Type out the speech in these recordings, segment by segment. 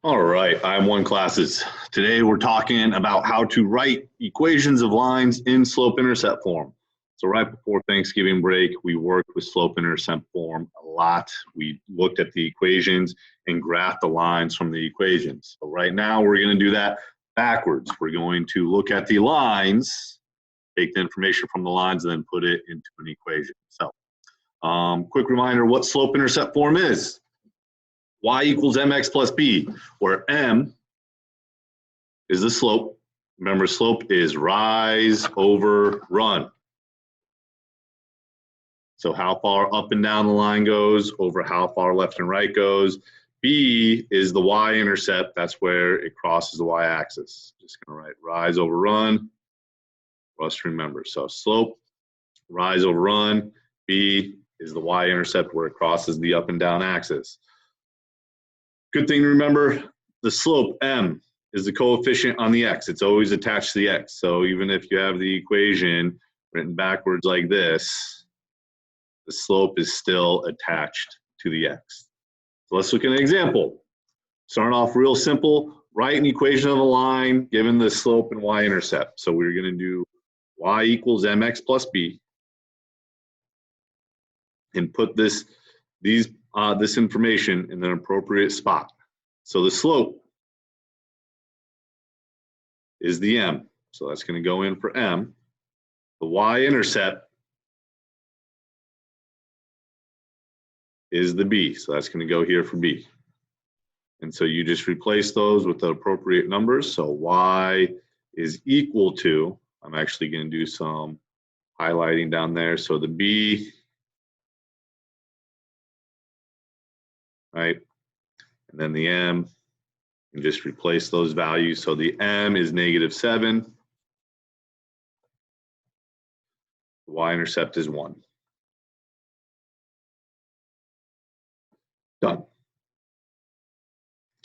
All right, IM1 classes. Today we're talking about how to write equations of lines in slope-intercept form. So right before Thanksgiving break, we worked with slope-intercept form a lot. We looked at the equations and graphed the lines from the equations. So right now we're going to do that backwards. We're going to look at the lines, take the information from the lines, and then put it into an equation. So quick reminder what slope-intercept form is. Y equals mx plus b, where m is the slope. Remember, slope is rise over run. So how far up and down the line goes over how far left and right goes. B is the y-intercept. That's where it crosses the y-axis. Just going to write rise over run. Must remember. So slope, rise over run. B is the y-intercept where it crosses the up and down axis. Good thing to remember, the slope, m, is the coefficient on the x. It's always attached to the x. So even if you have the equation written backwards like this, the slope is still attached to the x. So let's look at an example. Starting off real simple, write an equation of a line given the slope and y-intercept. So we're going to do y equals mx plus b and put this information in an appropriate spot. So the slope is the m. So that's going to go in for m. The y-intercept is the b. So that's going to go here for b. And so you just replace those with the appropriate numbers. So y is equal to, I'm actually going to do some highlighting down there. So the b, right? And then the m, and just replace those values. So the m is -7. The y-intercept is 1. Done.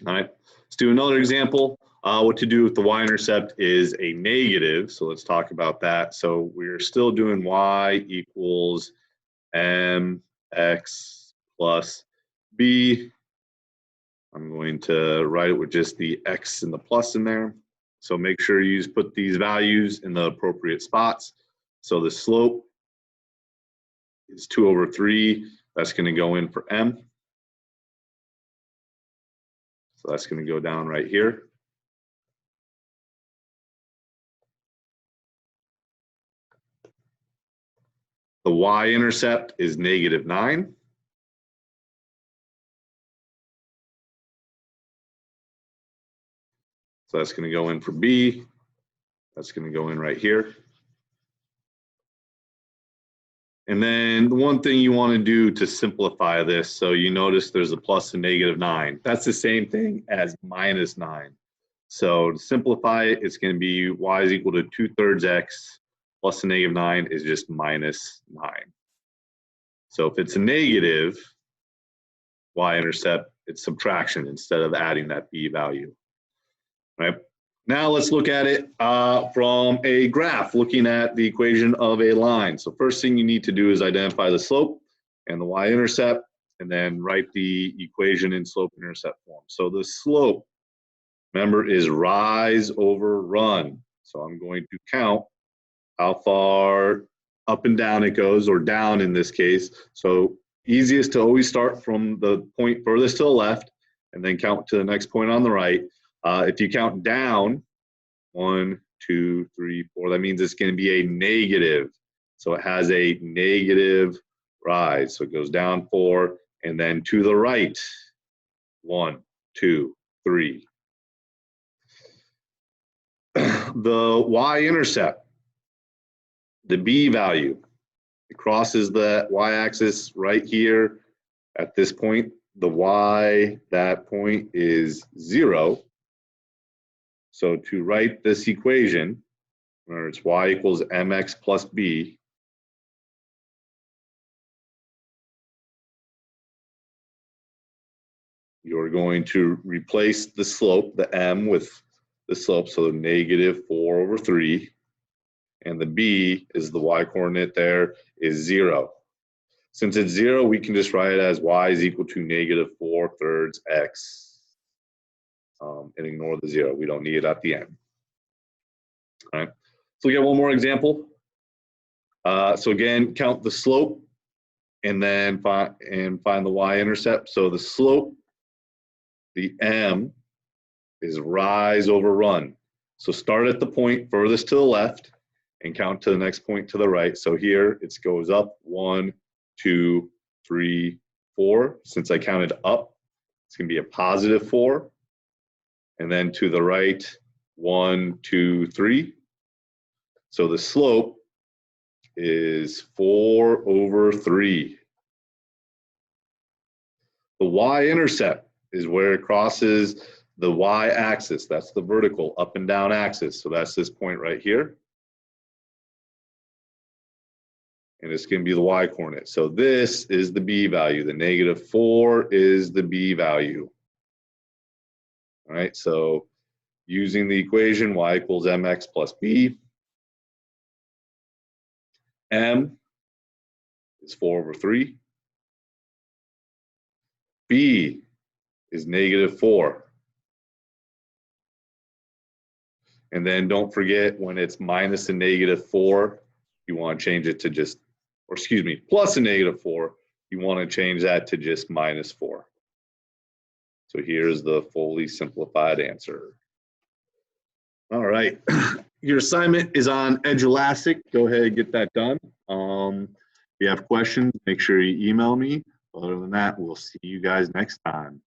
All right, let's do another example. What to do if the y-intercept is a negative. So let's talk about that. So we're still doing y equals mx plus b. I'm going to write it with just the x and the plus in there. So make sure you put these values in the appropriate spots. So the slope is 2/3. That's going to go in for m. So that's going to go down right here. The y-intercept is -9. So that's going to go in for b. That's going to go in right here. And then the one thing you want to do to simplify this, so you notice there's a plus and -9. That's the same thing as -9. So to simplify it, it's going to be y is equal to 2/3 x plus a -9 is just -9. So if it's a negative y-intercept, it's subtraction instead of adding that b value. Right? Now let's look at it from a graph, looking at the equation of a line. So first thing you need to do is identify the slope and the y-intercept, and then write the equation in slope-intercept form. So the slope, remember, is rise over run. So I'm going to count how far up and down it goes, or down in this case. So easiest to always start from the point furthest to the left and then count to the next point on the right. If you count down, 1, 2, 3, 4, that means it's going to be a negative. So it has a negative rise. So it goes down 4, and then to the right, 1, 2, 3. The y-intercept, the b value, it crosses the y-axis right here at this point. The y, that point is 0. So to write this equation, where it's y equals mx plus b, you're going to replace the slope, the m, with the slope, so -4/3, and the b is the y-coordinate there, is 0. Since it's 0, we can just write it as y is equal to -4/3 x. and ignore the 0. We don't need it at the end. All right. So we get one more example. So again, count the slope and then find the y-intercept. So the slope, the m, is rise over run. So start at the point furthest to the left and count to the next point to the right. So here it goes up 1, 2, 3, 4. Since I counted up, it's going to be a positive 4. And then to the right, 1, 2, 3. So the slope is 4 over 3. The y-intercept is where it crosses the y-axis. That's the vertical up and down axis. So that's this point right here. And it's going to be the y-coordinate. So this is the b value. The -4 is the b value. All right, so using the equation y equals mx plus b, m is 4 over 3. B is -4. And then don't forget, when it's minus a -4, you want to change it to just, or excuse me, plus a -4, you want to change that to just -4. So here's the fully simplified answer. All right. Your assignment is on Edulastic. Go ahead and get that done. If you have questions, make sure you email me. Other than that, we'll see you guys next time.